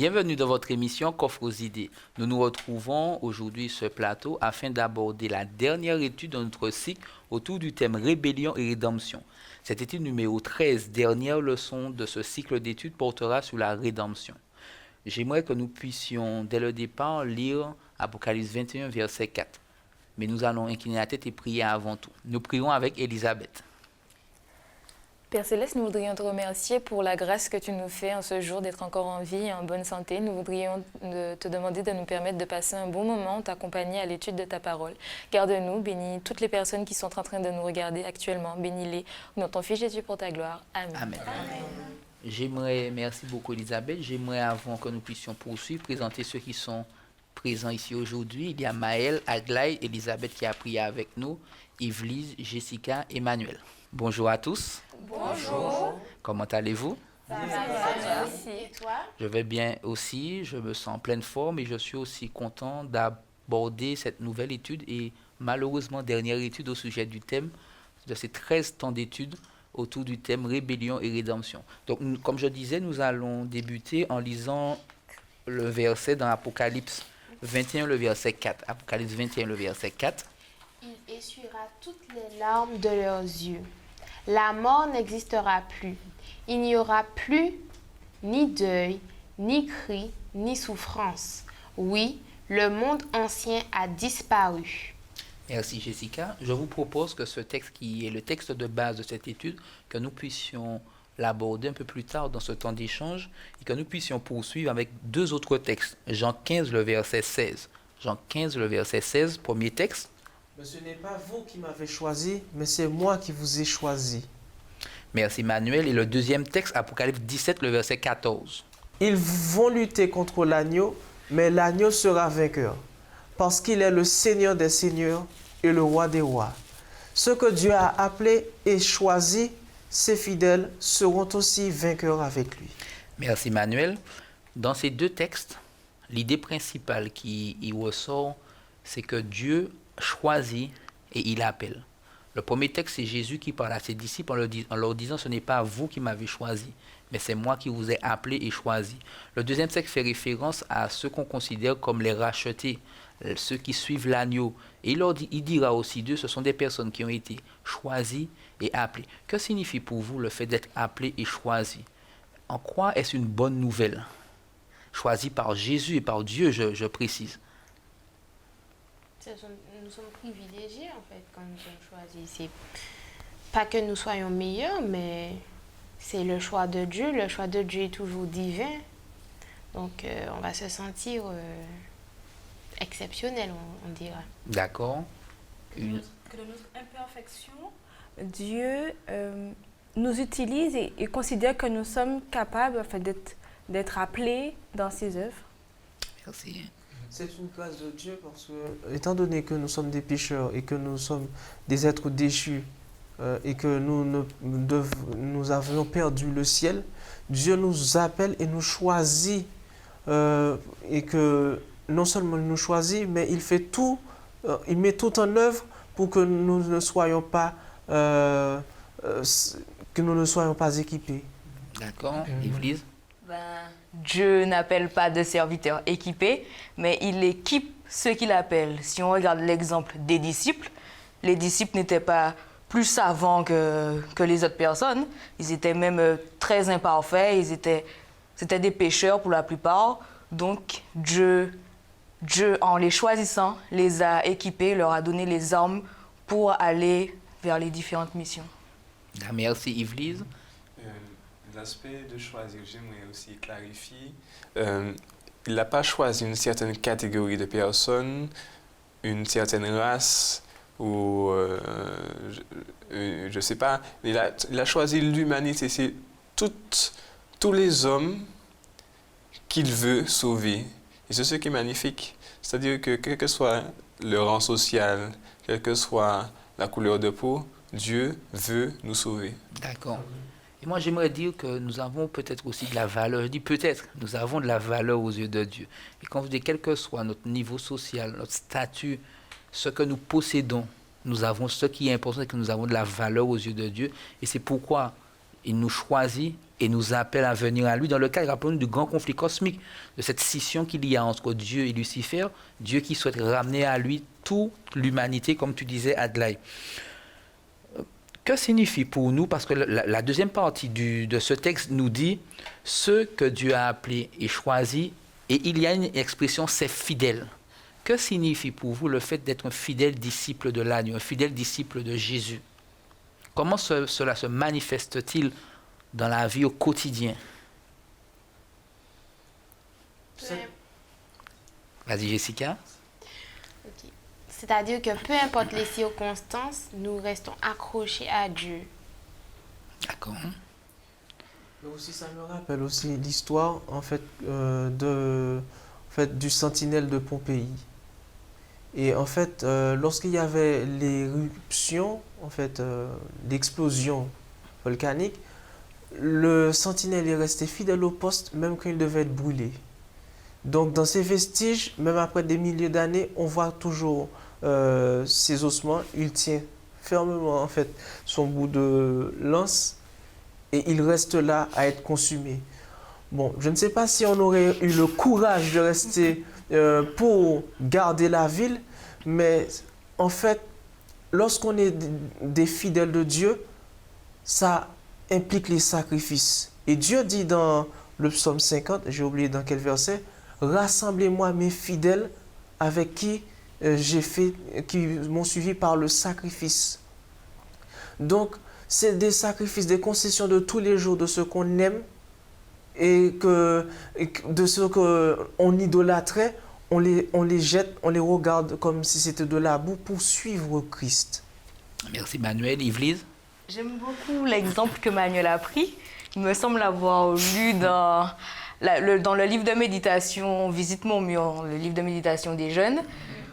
Bienvenue dans votre émission Coffre aux idées. Nous nous retrouvons aujourd'hui sur ce plateau afin d'aborder la dernière étude de notre cycle autour du thème Rébellion et rédemption. Cette étude numéro 13, dernière leçon de ce cycle d'études, portera sur la rédemption. J'aimerais que nous puissions, dès le départ, lire Apocalypse 21, verset 4. Mais nous allons incliner la tête et prier avant tout. Nous prions avec Élisabeth. Père Céleste, nous voudrions te remercier pour la grâce que tu nous fais en ce jour d'être encore en vie et en bonne santé. Nous voudrions te demander de nous permettre de passer un bon moment, t'accompagner à l'étude de ta parole. Garde-nous, bénis toutes les personnes qui sont en train de nous regarder actuellement. Bénis-les. Au nom de ton Fils Jésus pour ta gloire. Amen. Amen. Merci beaucoup Elisabeth. J'aimerais, avant que nous puissions poursuivre, présenter ceux qui sont présents ici aujourd'hui. Il y a Maël, Aglaé, Elisabeth qui a prié avec nous, Yvelise, Jessica, Emmanuel. Bonjour à tous. Bonjour. Comment allez-vous? Ça va bien aussi. Et toi? Je vais bien aussi, je me sens en pleine forme et je suis aussi content d'aborder cette nouvelle étude et malheureusement dernière étude au sujet du thème de ces 13 temps d'études autour du thème Rébellion et rédemption. Donc, comme je disais, nous allons débuter en lisant le verset dans Apocalypse 21, le verset 4. Apocalypse 21, le verset 4. Il essuiera toutes les larmes de leurs yeux. La mort n'existera plus. Il n'y aura plus ni deuil, ni cri, ni souffrance. Oui, le monde ancien a disparu. Merci Jessica. Je vous propose que ce texte qui est le texte de base de cette étude, que nous puissions l'aborder un peu plus tard dans ce temps d'échange et que nous puissions poursuivre avec deux autres textes. Jean 15, le verset 16. Jean 15, le verset 16, premier texte. Mais ce n'est pas vous qui m'avez choisi, mais c'est moi qui vous ai choisi. Merci Manuel. Et le deuxième texte, Apocalypse 17, le verset 14. Ils vont lutter contre l'agneau, mais l'agneau sera vainqueur, parce qu'il est le Seigneur des seigneurs et le roi des rois. Ceux que Dieu a appelés et choisis, ses fidèles, seront aussi vainqueurs avec lui. Merci Manuel. Dans ces deux textes, l'idée principale qui y ressort, c'est que Dieu choisit et il appelle. Le premier texte, c'est Jésus qui parle à ses disciples en leur disant « Ce n'est pas vous qui m'avez choisi, mais c'est moi qui vous ai appelé et choisi ». Le deuxième texte fait référence à ceux qu'on considère comme les rachetés, ceux qui suivent l'agneau. Et il dira aussi d'eux, ce sont des personnes qui ont été choisies et appelées. Que signifie pour vous le fait d'être appelé et choisi? En quoi est-ce une bonne nouvelle? Choisi par Jésus et par Dieu, je précise. Nous sommes privilégiés en fait quand nous sommes choisis. C'est pas que nous soyons meilleurs, mais c'est le choix de Dieu. Le choix de Dieu est toujours divin. Donc on va se sentir exceptionnel, on dirait. D'accord. Que de notre imperfection, Dieu nous utilise et considère que nous sommes capables en fait, d'être appelés dans ses œuvres. Merci. C'est une grâce de Dieu parce que, étant donné que nous sommes des pécheurs et que nous sommes des êtres déchus et que nous avions perdu le ciel, Dieu nous appelle et nous choisit et que non seulement il nous choisit, mais il fait tout, il met tout en œuvre pour que nous ne soyons pas équipés. D'accord. Yvelise? Dieu n'appelle pas de serviteurs équipés, mais il équipe ceux qu'il appelle. Si on regarde l'exemple des disciples, les disciples n'étaient pas plus savants que les autres personnes. Ils étaient même très imparfaits, c'était des pécheurs pour la plupart. Donc Dieu, en les choisissant, les a équipés, leur a donné les armes pour aller vers les différentes missions. Merci Yvelise. L'aspect de choisir, j'aimerais aussi clarifier. Il n'a pas choisi une certaine catégorie de personnes, une certaine race, ou je ne sais pas. Il a choisi l'humanité, c'est tous les hommes qu'il veut sauver. Et c'est ce qui est magnifique. C'est-à-dire que quel que soit le rang social, quelle que soit la couleur de peau, Dieu veut nous sauver. D'accord. Et moi, j'aimerais dire que nous avons peut-être aussi de la valeur. Je dis peut-être, nous avons de la valeur aux yeux de Dieu. Et quand vous dites, quel que soit notre niveau social, notre statut, ce que nous possédons, ce qui est important, c'est que nous avons de la valeur aux yeux de Dieu. Et c'est pourquoi il nous choisit et nous appelle à venir à lui dans le cadre, rappelons-nous, du grand conflit cosmique, de cette scission qu'il y a entre Dieu et Lucifer, Dieu qui souhaite ramener à lui toute l'humanité, comme tu disais, Adelaï. Que signifie pour nous, parce que la deuxième partie de ce texte nous dit ceux que Dieu a appelés et choisis, et il y a une expression, c'est fidèle. Que signifie pour vous le fait d'être un fidèle disciple de l'agneau, un fidèle disciple de Jésus? Comment cela se manifeste-t-il dans la vie au quotidien? Vas-y, Jessica. Ok. C'est-à-dire que peu importe les circonstances, nous restons accrochés à Dieu. D'accord. Mais aussi, ça me rappelle aussi l'histoire en fait, du sentinelle de Pompéi. Et en fait, lorsqu'il y avait l'éruption, en fait, l'explosion volcanique, le sentinelle est resté fidèle au poste même quand il devait être brûlé. Donc dans ces vestiges, même après des milliers d'années, on voit toujours ses ossements. Il tient fermement en fait son bout de lance et il reste là à être consumé. Bon, je ne sais pas si on aurait eu le courage de rester pour garder la ville, mais en fait, lorsqu'on est des fidèles de Dieu, ça implique les sacrifices. Et Dieu dit dans le psaume 50, j'ai oublié dans quel verset, « Rassemblez-moi mes fidèles avec qui qui m'ont suivi par le sacrifice. » Donc, c'est des sacrifices, des concessions de tous les jours de ce qu'on aime et de ce qu'on idolâtrait, on les jette, on les regarde comme si c'était de la boue pour suivre Christ. Merci Manuel. Yvelise? J'aime beaucoup l'exemple que Manuel a pris. Il me semble l'avoir lu dans le livre de méditation Visite mon mur, le livre de méditation des jeunes,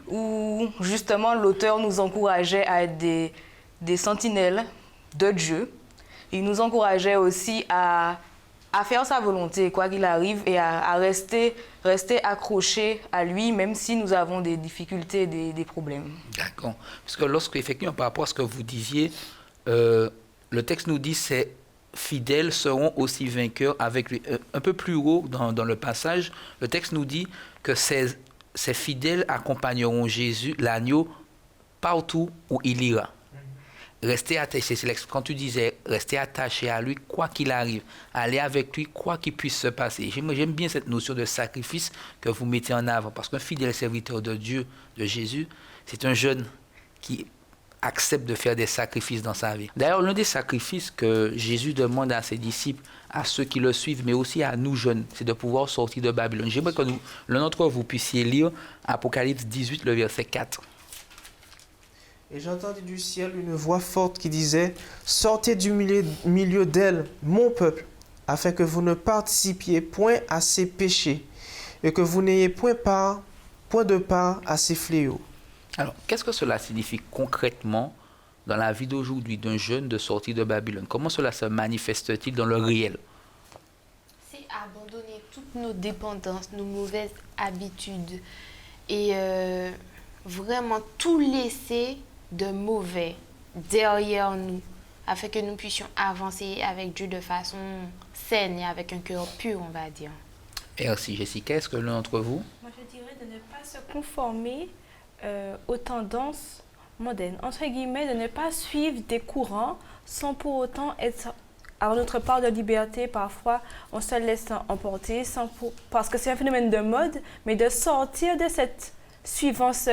où justement l'auteur nous encourageait à être des sentinelles de Dieu. Il nous encourageait aussi à faire sa volonté, quoi qu'il arrive, et à rester accrochés à lui, même si nous avons des difficultés, des problèmes. D'accord. Parce que lorsque, effectivement, par rapport à ce que vous disiez, le texte nous dit c'est fidèles seront aussi vainqueurs avec lui. Un peu plus haut dans le passage, le texte nous dit que ces fidèles accompagneront Jésus, l'agneau, partout où il ira. Rester attaché, quand tu disais rester attaché à lui, quoi qu'il arrive, aller avec lui, quoi qu'il puisse se passer. J'aime bien cette notion de sacrifice que vous mettez en avant, parce qu'un fidèle serviteur de Dieu, de Jésus, c'est un jeune qui accepte de faire des sacrifices dans sa vie. D'ailleurs, l'un des sacrifices que Jésus demande à ses disciples, à ceux qui le suivent, mais aussi à nous jeunes, c'est de pouvoir sortir de Babylone. J'aimerais que l'un d'entre vous puissiez lire Apocalypse 18, le verset 4. Et j'entendis du ciel une voix forte qui disait « Sortez du milieu d'elle, mon peuple, afin que vous ne participiez point à ses péchés, et que vous n'ayez point de part à ses fléaux. » Alors, qu'est-ce que cela signifie concrètement dans la vie d'aujourd'hui d'un jeune de sortir de Babylone? Comment cela se manifeste-t-il dans le réel? C'est abandonner toutes nos dépendances, nos mauvaises habitudes et vraiment tout laisser de mauvais derrière nous afin que nous puissions avancer avec Dieu de façon saine et avec un cœur pur, on va dire. Merci Jessica. Est-ce que l'un d'entre vous? Moi, je dirais de ne pas se conformer aux tendances modernes, entre guillemets, de ne pas suivre des courants sans pour autant avoir notre part de liberté. Parfois, on se laisse emporter parce que c'est un phénomène de mode, mais de sortir de cette suivance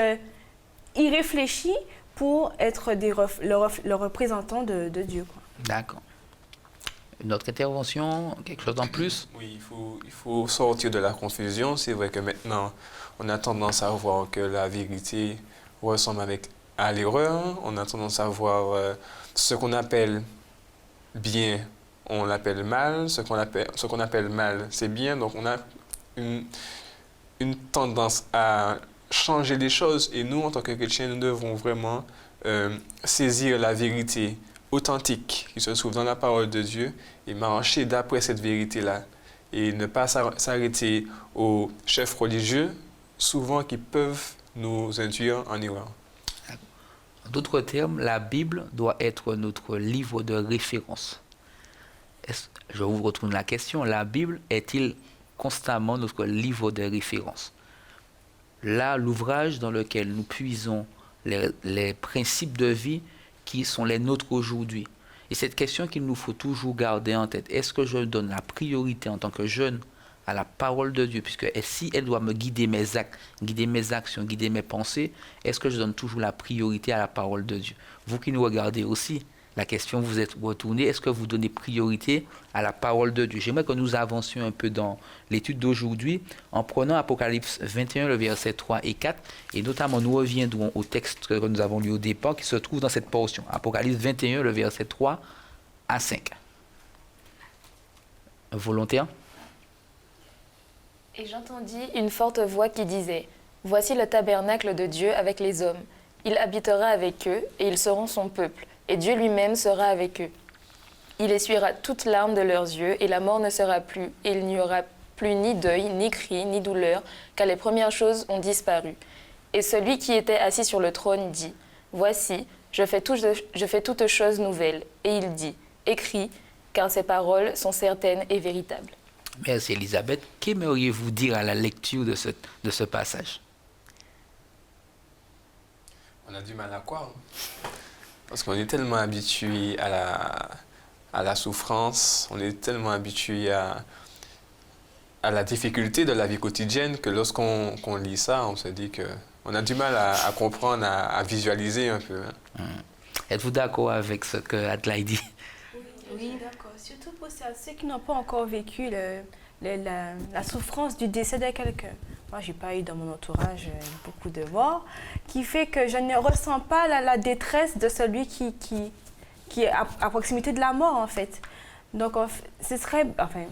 irréfléchie pour être le représentant de Dieu. Quoi. D'accord. Une autre intervention, quelque chose en plus? Oui, il faut sortir de la confusion. C'est vrai que maintenant, on a tendance à voir que la vérité ressemble à l'erreur. On a tendance à voir ce qu'on appelle bien, on l'appelle mal. Ce qu'on appelle mal, c'est bien. Donc, on a une tendance à changer les choses. Et nous, en tant que chrétiens, nous devons vraiment saisir la vérité authentique qui se trouve dans la parole de Dieu et marcher d'après cette vérité-là. Et ne pas s'arrêter aux chefs religieux, souvent qui peuvent nous induire en erreur. En d'autres termes, la Bible doit être notre livre de référence. je vous retourne la question, la Bible est-il constamment notre livre de référence? Là, l'ouvrage dans lequel nous puisons les principes de vie qui sont les nôtres aujourd'hui. Et cette question qu'il nous faut toujours garder en tête, est-ce que je donne la priorité en tant que jeune à la parole de Dieu, puisque si elle doit me guider mes actes, guider mes actions, guider mes pensées, est-ce que je donne toujours la priorité à la parole de Dieu? Vous qui nous regardez aussi, la question vous êtes retournée, est-ce que vous donnez priorité à la parole de Dieu? J'aimerais que nous avancions un peu dans l'étude d'aujourd'hui en prenant Apocalypse 21, le verset 3 et 4, et notamment nous reviendrons au texte que nous avons lu au départ qui se trouve dans cette portion. Apocalypse 21, le verset 3 à 5. Volontaire? Et j'entendis une forte voix qui disait, « Voici le tabernacle de Dieu avec les hommes. Il habitera avec eux, et ils seront son peuple, et Dieu lui-même sera avec eux. Il essuiera toute larme de leurs yeux, et la mort ne sera plus, et il n'y aura plus ni deuil, ni cri, ni douleur, car les premières choses ont disparu. Et celui qui était assis sur le trône dit, « Voici, je fais toutes choses nouvelles. » Et il dit, « Écris, car ces paroles sont certaines et véritables. » Merci Elisabeth. Qu'aimeriez-vous dire à la lecture de ce passage? On a du mal à croire. Parce qu'on est tellement habitué à la souffrance, on est tellement habitué à la difficulté de la vie quotidienne que lorsqu'on lit ça, on se dit qu'on a du mal à comprendre, à visualiser un peu. Hein. Êtes-vous d'accord avec ce que Adelaide dit? Oui, d'accord. Surtout pour ceux qui n'ont pas encore vécu la souffrance du décès de quelqu'un. Moi, je n'ai pas eu dans mon entourage beaucoup de morts, qui fait que je ne ressens pas la détresse de celui qui est à proximité de la mort, en fait. Donc, ce serait... Enfin,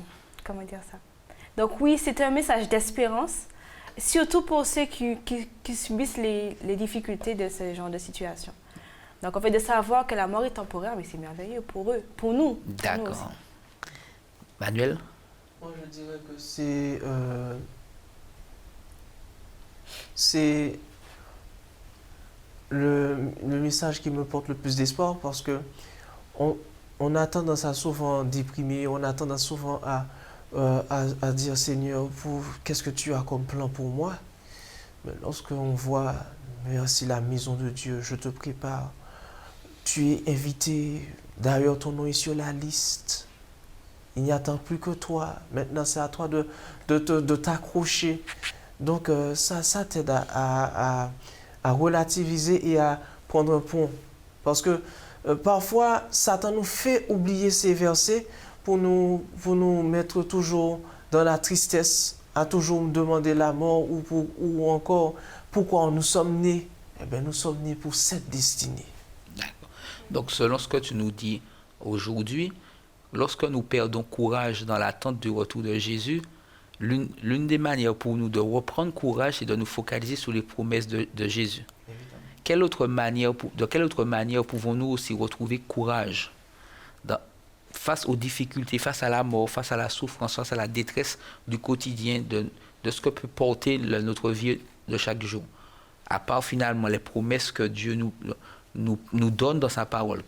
comment dire ça? Donc oui, c'est un message d'espérance, surtout pour ceux qui subissent les difficultés de ce genre de situation. Donc, en fait, de savoir que la mort est temporaire, mais c'est merveilleux pour eux, pour nous. D'accord. Manuel? Moi, je dirais que c'est le message qui me porte le plus d'espoir parce que on a tendance à souvent déprimer, on a tendance souvent à dire Seigneur, qu'est-ce que tu as comme plan pour moi? Mais lorsqu'on voit, merci la maison de Dieu, je te prépare. Tu es invité, d'ailleurs ton nom est sur la liste. Il n'y attend plus que toi. Maintenant, c'est à toi de t'accrocher. Donc, ça t'aide à relativiser et à prendre un pont. Parce que parfois, Satan nous fait oublier ces versets pour nous mettre toujours dans la tristesse, à toujours nous demander la mort ou encore pourquoi nous sommes nés. Eh bien, nous sommes nés pour cette destinée. Donc, selon ce que tu nous dis aujourd'hui, lorsque nous perdons courage dans l'attente du retour de Jésus, l'une des manières pour nous de reprendre courage, c'est de nous focaliser sur les promesses de Jésus. De quelle autre manière pouvons-nous aussi retrouver courage face aux difficultés, face à la mort, face à la souffrance, face à la détresse du quotidien, de ce que peut porter notre vie de chaque jour, à part finalement les promesses que Dieu nous donne dans sa parole?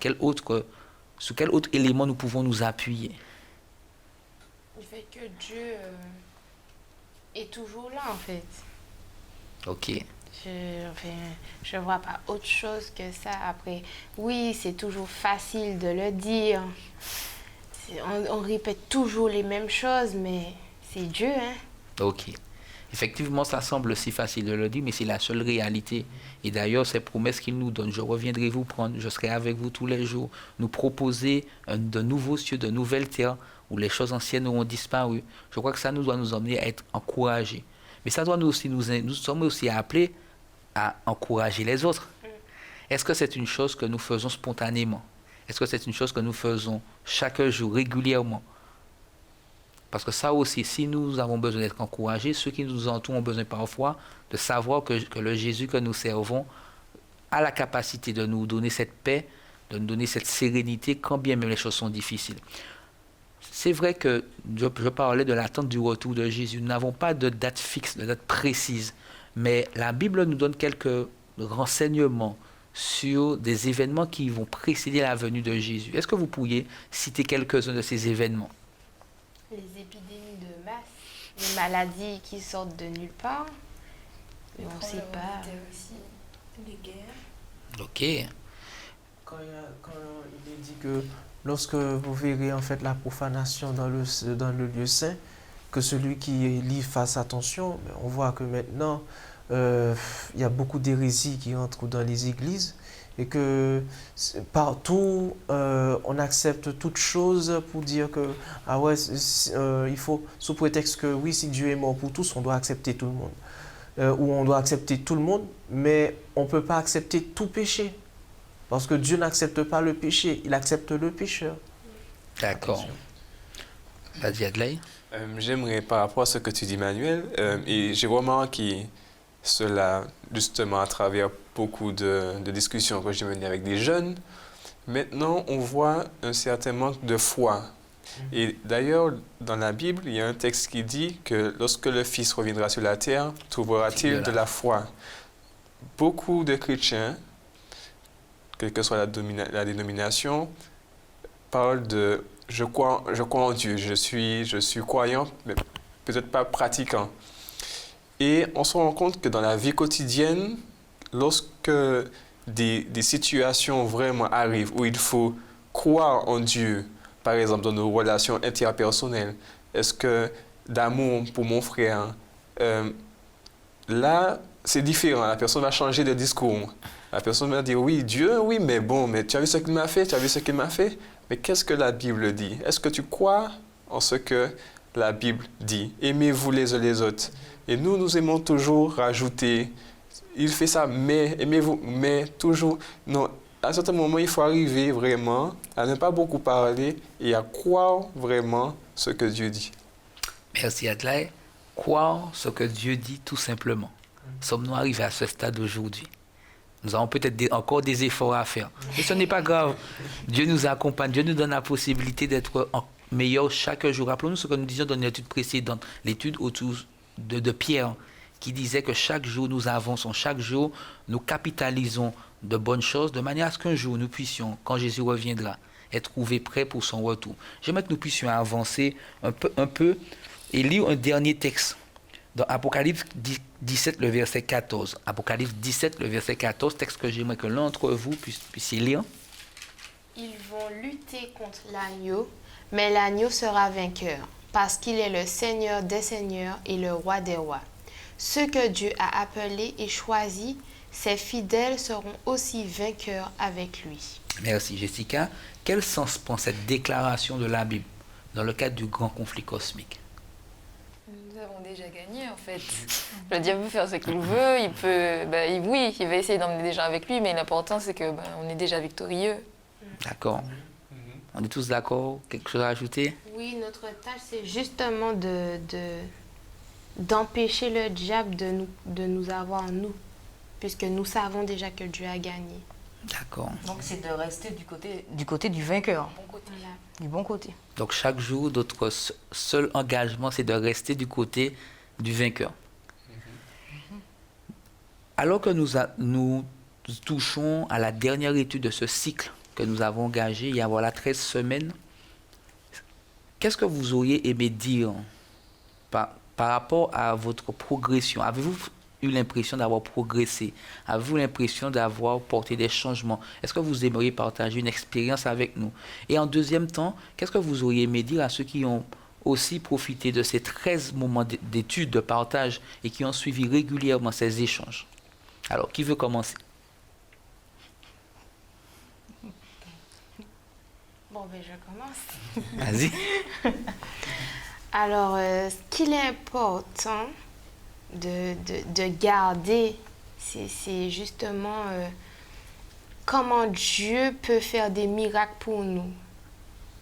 Sur quel autre élément nous pouvons nous appuyer? Le fait que Dieu est toujours là, en fait. Ok. Je ne vois pas autre chose que ça. Après, oui, c'est toujours facile de le dire. On répète toujours les mêmes choses, mais c'est Dieu, hein? Ok. Effectivement, ça semble si facile de le dire, mais c'est la seule réalité. Et d'ailleurs, ces promesses qu'il nous donne, je reviendrai vous prendre, je serai avec vous tous les jours, nous proposer de nouveaux cieux, de nouvelles terres, où les choses anciennes auront disparu. Je crois que ça nous doit nous emmener à être encouragés. Mais ça doit nous sommes aussi appelés à encourager les autres. Est-ce que c'est une chose que nous faisons spontanément? Est-ce que c'est une chose que nous faisons chaque jour, régulièrement? Parce que ça aussi, si nous avons besoin d'être encouragés, ceux qui nous entourent ont besoin parfois de savoir que le Jésus que nous servons a la capacité de nous donner cette paix, de nous donner cette sérénité, quand bien même les choses sont difficiles. C'est vrai que je parlais de l'attente du retour de Jésus. Nous n'avons pas de date fixe, de date précise, mais la Bible nous donne quelques renseignements sur des événements qui vont précéder la venue de Jésus. Est-ce que vous pourriez citer quelques-uns de ces événements? Les épidémies de masse, les maladies qui sortent de nulle part, mais on ne sait pas. Les guerres. Ok. Quand il est dit que lorsque vous verrez en fait la profanation dans le lieu saint, que celui qui lit fasse attention, mais on voit que maintenant, il y a beaucoup d'hérésies qui entrent dans les églises et que partout, on accepte toute chose pour dire que, ah ouais, il faut, sous prétexte que oui, si Dieu est mort pour tous, on doit accepter tout le monde. Ou on doit accepter tout le monde, mais on ne peut pas accepter tout péché. Parce que Dieu n'accepte pas le péché, il accepte le pécheur. D'accord. Vas-y, Adlai. J'aimerais, par rapport à ce que tu dis, Manuel, et j'ai remarqué cela justement à travers beaucoup de discussions que j'ai menées avec des jeunes. Maintenant, on voit un certain manque de foi. Et d'ailleurs, dans la Bible, il y a un texte qui dit que lorsque le Fils reviendra sur la terre, trouvera-t-il de la foi? Beaucoup de chrétiens, quelle que soit la dénomination, parlent de « je crois en Dieu, je suis croyant, mais peut-être pas pratiquant ». Et on se rend compte que dans la vie quotidienne, lorsque des situations vraiment arrivent où il faut croire en Dieu, par exemple dans nos relations interpersonnelles, est-ce que d'amour pour mon frère, là, c'est différent. La personne va changer de discours. La personne va dire, oui, Dieu, oui, mais bon, mais tu as vu ce qu'il m'a fait, tu as vu ce qu'il m'a fait. Mais qu'est-ce que la Bible dit? Est-ce que tu crois en ce que la Bible dit? Aimez-vous les uns les autres. Et nous aimons toujours rajouter, il fait ça, mais, aimez-vous, mais, toujours. Non, à un certain moment, il faut arriver vraiment à ne pas beaucoup parler et à croire vraiment ce que Dieu dit. Merci, Adlai. Croire ce que Dieu dit tout simplement. Sommes-nous arrivés à ce stade aujourd'hui? Nous avons peut-être encore des efforts à faire. Mais ce n'est pas grave. Dieu nous accompagne. Dieu nous donne la possibilité d'être meilleurs chaque jour. Rappelons-nous ce que nous disions dans l'étude précédente, l'étude autour de Pierre, qui disait que chaque jour nous avançons, chaque jour nous capitalisons de bonnes choses, de manière à ce qu'un jour nous puissions, quand Jésus reviendra, être trouvés prêts pour son retour. J'aimerais que nous puissions avancer un peu et lire un dernier texte. Dans Apocalypse 17, le verset 14. Apocalypse 17, le verset 14, texte que j'aimerais que l'un d'entre vous puissiez lire. Ils vont lutter contre l'agneau, mais l'agneau sera vainqueur, parce qu'il est le Seigneur des seigneurs et le Roi des rois. Ceux que Dieu a appelés et choisis, ses fidèles seront aussi vainqueurs avec lui. Merci Jessica. Quel sens prend cette déclaration de la Bible dans le cadre du grand conflit cosmique? Nous avons déjà gagné en fait. Le diable peut faire ce qu'il veut, il peut, oui, il va essayer d'emmener des gens avec lui, mais l'important c'est que on est déjà victorieux. D'accord. On est tous d'accord? Quelque chose à ajouter? Oui, notre tâche c'est justement d'empêcher le diable de nous avoir nous, puisque nous savons déjà que Dieu a gagné. D'accord. Donc c'est de rester du côté du vainqueur, Voilà. du bon côté. Donc chaque jour, notre seul engagement, c'est de rester du côté du vainqueur. Alors que nous touchons à la dernière étude de ce cycle que nous avons engagé il y a 13 semaines, qu'est-ce que vous auriez aimé dire par rapport à votre progression? Avez-vous eu l'impression d'avoir progressé? Avez-vous l'impression d'avoir porté des changements? Est-ce que vous aimeriez partager une expérience avec nous? Et en deuxième temps, qu'est-ce que vous auriez aimé dire à ceux qui ont aussi profité de ces 13 moments d'études, de partage et qui ont suivi régulièrement ces échanges? Alors, qui veut commencer? Bon, je commence. Vas-y. Alors, ce qu'il est important de garder, c'est justement comment Dieu peut faire des miracles pour nous.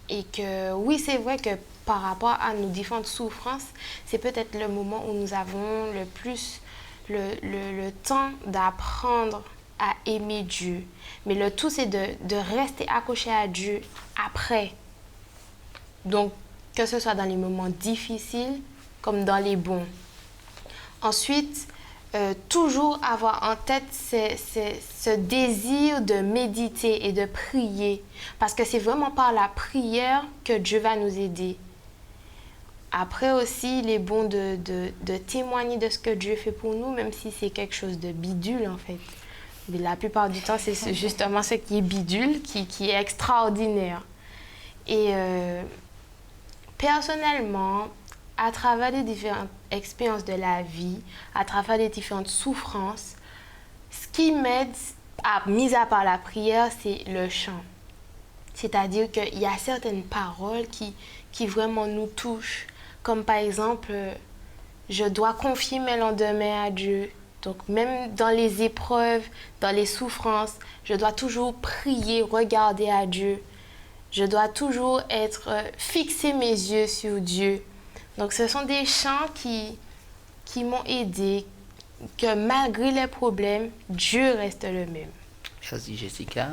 Et que oui, c'est vrai que par rapport à nos différentes souffrances, c'est peut-être le moment où nous avons le plus le temps d'apprendre à aimer Dieu. Mais le tout, c'est de rester accroché à Dieu après. Donc, que ce soit dans les moments difficiles comme dans les bons. Ensuite, toujours avoir en tête ce désir de méditer et de prier. Parce que c'est vraiment par la prière que Dieu va nous aider. Après aussi, il est bon de témoigner de ce que Dieu fait pour nous, même si c'est quelque chose de bidule en fait. Mais la plupart du temps, c'est justement ce qui est bidule, qui est extraordinaire. Et personnellement, à travers les différentes expériences de la vie, à travers les différentes souffrances, ce qui m'aide, mis à part la prière, c'est le chant. C'est-à-dire qu'il y a certaines paroles qui vraiment nous touchent. Comme par exemple, je dois confier mes lendemains à Dieu. Donc même dans les épreuves, dans les souffrances, je dois toujours prier, regarder à Dieu. Je dois toujours fixer mes yeux sur Dieu. Donc ce sont des chants qui m'ont aidé, que malgré les problèmes, Dieu reste le même. Merci Jessica,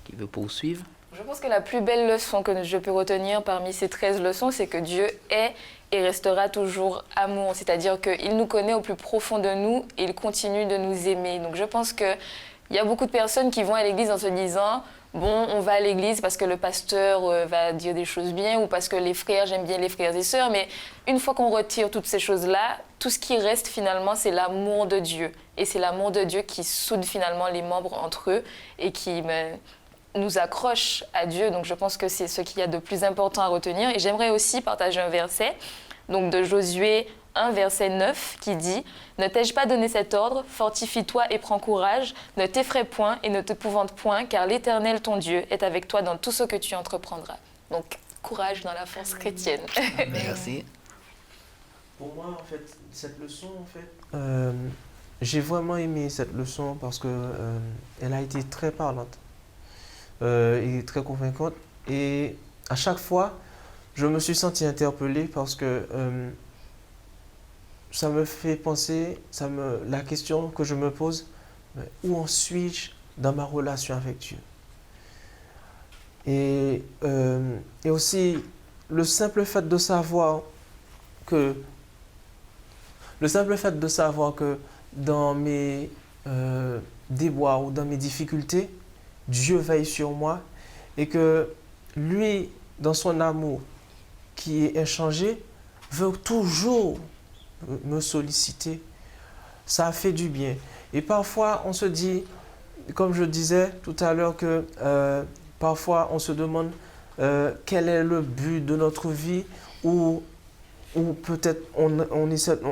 qui veut poursuivre. Je pense que la plus belle leçon que je peux retenir parmi ces 13 leçons, c'est que Dieu est et restera toujours amour. C'est-à-dire qu'il nous connaît au plus profond de nous et il continue de nous aimer. Donc je pense qu'il y a beaucoup de personnes qui vont à l'église en se disant « Bon, on va à l'église parce que le pasteur va dire des choses bien ou parce que les frères, j'aime bien les frères et sœurs. » Mais une fois qu'on retire toutes ces choses-là, tout ce qui reste finalement, c'est l'amour de Dieu. Et c'est l'amour de Dieu qui soude finalement les membres entre eux et qui nous accroche à Dieu. Donc je pense que c'est ce qu'il y a de plus important à retenir. Et j'aimerais aussi partager un verset donc de Josué 1, verset 9, qui dit « Ne t'ai-je pas donné cet ordre? Fortifie-toi et prends courage. Ne t'effraie point et ne t'épouvante point, car l'Éternel, ton Dieu, est avec toi dans tout ce que tu entreprendras. » Donc, courage dans la force chrétienne. Merci. Pour moi, en fait, cette leçon, j'ai vraiment aimé cette leçon parce que elle a été très parlante et très convaincante. Et à chaque fois, je me suis senti interpellé parce que ça me fait penser, la question que je me pose, où en suis-je dans ma relation avec Dieu? Et aussi, le simple fait de savoir que dans mes déboires ou dans mes difficultés, Dieu veille sur moi et que lui, dans son amour qui est inchangé, veut toujours me solliciter. Ça fait du bien. Et parfois, on se dit, comme je disais tout à l'heure, que parfois on se demande quel est le but de notre vie ou peut-être on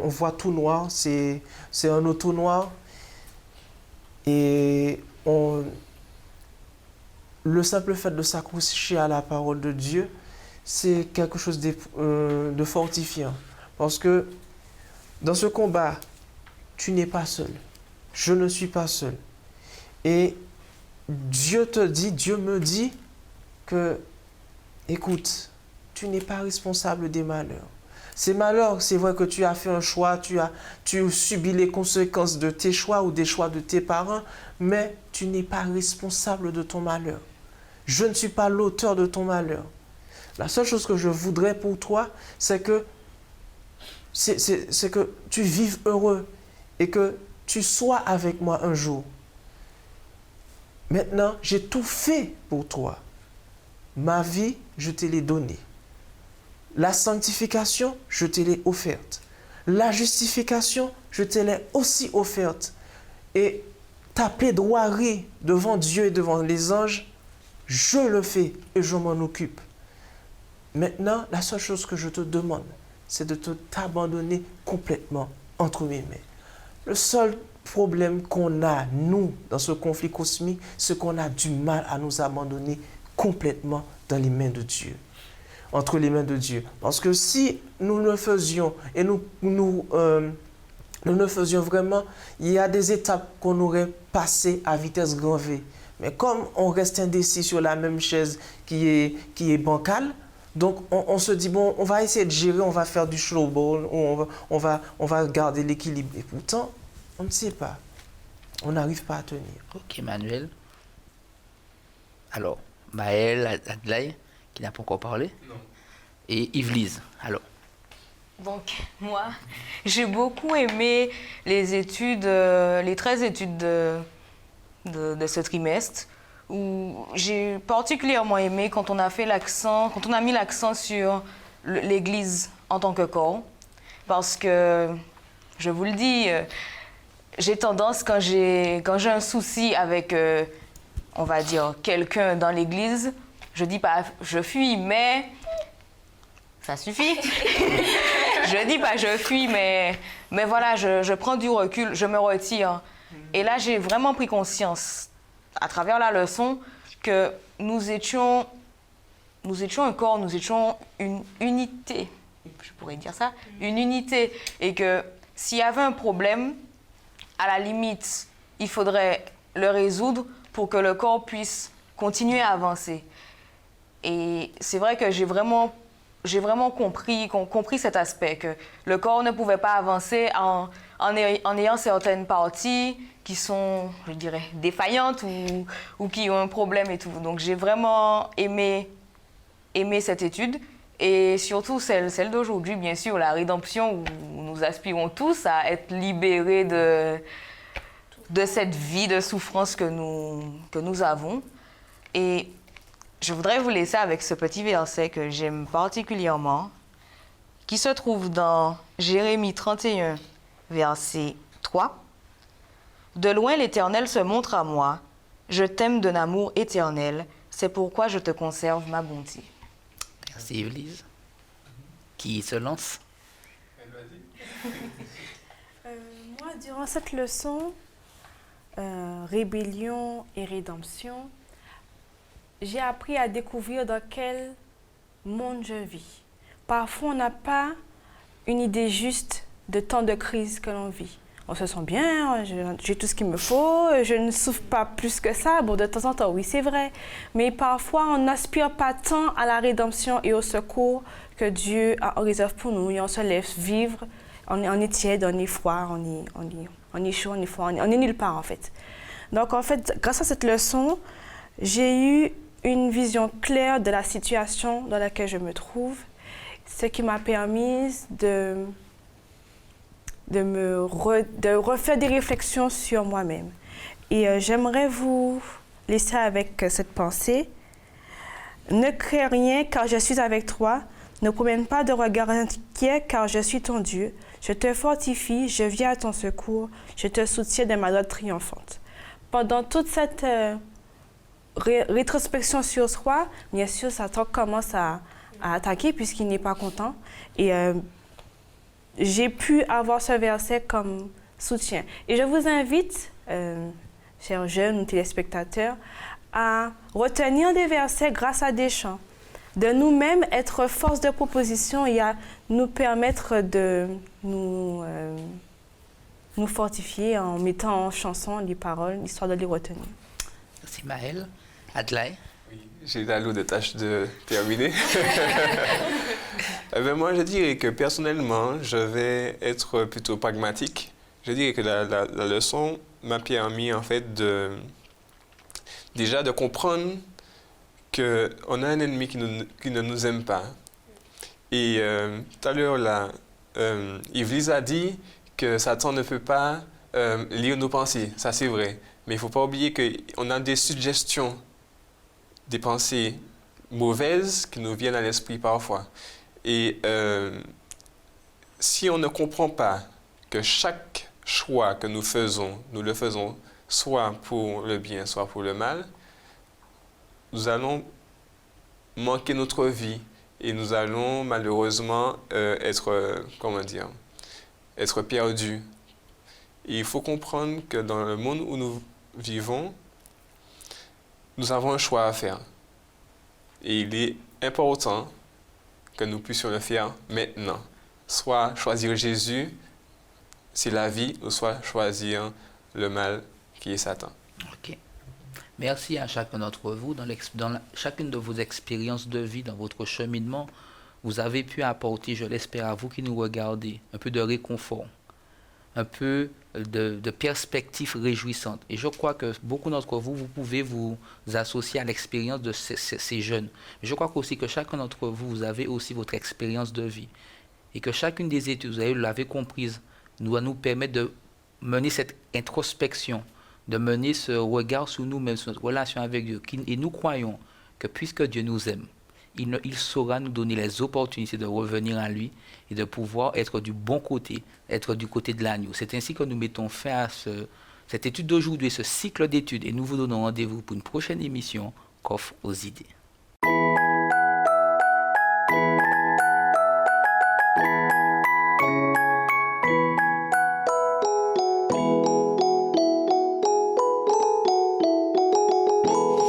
voit tout noir, c'est un auto noir. Et le simple fait de s'accrocher à la parole de Dieu, c'est quelque chose de fortifiant. Parce que dans ce combat, tu n'es pas seul. Je ne suis pas seul. Et Dieu me dit que, écoute, tu n'es pas responsable des malheurs. Ces malheurs, c'est vrai que tu as fait un choix, tu subis les conséquences de tes choix ou des choix de tes parents, mais tu n'es pas responsable de ton malheur. Je ne suis pas l'auteur de ton malheur. La seule chose que je voudrais pour toi, c'est que tu vives heureux et que tu sois avec moi un jour. Maintenant, j'ai tout fait pour toi. Ma vie, je te l'ai donnée. La sanctification, je te l'ai offerte. La justification, je te l'ai aussi offerte. Et ta plaidoirie devant Dieu et devant les anges, je le fais et je m'en occupe. Maintenant, la seule chose que je te demande, c'est de t'abandonner complètement entre mes mains. Le seul problème qu'on a, nous, dans ce conflit cosmique, c'est qu'on a du mal à nous abandonner complètement dans les mains de Dieu. Entre les mains de Dieu. Parce que si nous le faisions, et nous le faisions vraiment, il y a des étapes qu'on aurait passées à vitesse grand V. Mais comme on reste indécis sur la même chaise qui est bancale, donc on se dit, bon, on va essayer de gérer, on va faire du snowball, on va garder l'équilibre. Et pourtant, on ne sait pas. On n'arrive pas à tenir. Ok, Manuel. Alors, Maël, Adlai, qui n'a pas encore parlé. Non. Et Yves-Lise, alors. Donc, moi, j'ai beaucoup aimé les études, les 13 études de ce trimestre, où j'ai particulièrement aimé quand on a mis l'accent sur l'Église en tant que corps. Parce que, je vous le dis, j'ai tendance, quand j'ai un souci avec, on va dire, quelqu'un dans l'Église, je dis pas je fuis, mais ça suffit. Je dis pas je fuis, mais voilà, je prends du recul, je me retire. Et là, j'ai vraiment pris conscience, à travers la leçon, que nous étions un corps, nous étions une unité. Je pourrais dire ça, une unité. Et que s'il y avait un problème, à la limite, il faudrait le résoudre pour que le corps puisse continuer à avancer. Et c'est vrai que j'ai vraiment compris cet aspect, que le corps ne pouvait pas avancer en ayant certaines parties qui sont, je dirais, défaillantes ou qui ont un problème et tout. Donc j'ai vraiment aimé cette étude, et surtout celle d'aujourd'hui, bien sûr, la rédemption, où nous aspirons tous à être libérés de cette vie de souffrance que nous avons. Et je voudrais vous laisser avec ce petit verset que j'aime particulièrement, qui se trouve dans Jérémie 31, verset 3. « De loin l'Éternel se montre à moi, je t'aime d'un amour éternel, c'est pourquoi je te conserve ma bonté. » Merci Yvelise. Qui se lance? Moi, durant cette leçon, rébellion et rédemption, j'ai appris à découvrir dans quel monde je vis. Parfois, on n'a pas une idée juste de temps de crise que l'on vit. On se sent bien, j'ai tout ce qu'il me faut, je ne souffre pas plus que ça. Bon, de temps en temps, oui, c'est vrai. Mais parfois, on n'aspire pas tant à la rédemption et au secours que Dieu a en réserve pour nous. Et on se laisse vivre, on est tiède, on est froid, on est chaud, on est froid, on est nulle part, en fait. Donc, en fait, grâce à cette leçon, j'ai eu une vision claire de la situation dans laquelle je me trouve, ce qui m'a permis de refaire des réflexions sur moi-même. Et j'aimerais vous laisser avec cette pensée. Ne crains rien car je suis avec toi. Ne promène pas de regard inquiet car je suis ton Dieu. Je te fortifie, je viens à ton secours. Je te soutiens de ma droite triomphante. Pendant toute cette rétrospection sur soi, bien sûr, Satan commence à attaquer puisqu'il n'est pas content. Et j'ai pu avoir ce verset comme soutien. Et je vous invite, chers jeunes ou téléspectateurs, à retenir des versets grâce à des chants, de nous-mêmes être force de proposition et à nous permettre de nous fortifier en mettant en chanson les paroles, histoire de les retenir. Merci Maëlle. Adlai? Oui, j'ai la lourde tâche de terminer. Moi, je dirais que personnellement, je vais être plutôt pragmatique. Je dirais que la leçon m'a permis, en fait, déjà de comprendre qu'on a un ennemi qui ne nous aime pas. Et tout à l'heure, là, Yvelise a dit que Satan ne peut pas lire nos pensées. Ça, c'est vrai. Mais il ne faut pas oublier qu'on a des suggestions, des pensées mauvaises qui nous viennent à l'esprit parfois. Et si on ne comprend pas que chaque choix que nous le faisons soit pour le bien, soit pour le mal, nous allons manquer notre vie et nous allons malheureusement être perdus. Et il faut comprendre que dans le monde où nous vivons, nous avons un choix à faire. Et il est important que nous puissions le faire maintenant. Soit choisir Jésus, c'est la vie, ou soit choisir le mal qui est Satan. Ok. Merci à chacun d'entre vous. Dans chacune de vos expériences de vie, dans votre cheminement, vous avez pu apporter, je l'espère à vous qui nous regardez, un peu de réconfort, un peu de perspectives réjouissantes. Et je crois que beaucoup d'entre vous, vous pouvez vous associer à l'expérience de ces jeunes. Mais je crois aussi que chacun d'entre vous, vous avez aussi votre expérience de vie. et que chacune des études, vous l'avez comprise, doit nous permettre de mener cette introspection, de mener ce regard sur nous-mêmes, sur notre relation avec Dieu. Et nous croyons que puisque Dieu nous aime, il saura nous donner les opportunités de revenir à lui et de pouvoir être du bon côté, être du côté de l'agneau. C'est ainsi que nous mettons fin à cette étude d'aujourd'hui, ce cycle d'études, et nous vous donnons rendez-vous pour une prochaine émission, Coffre aux idées.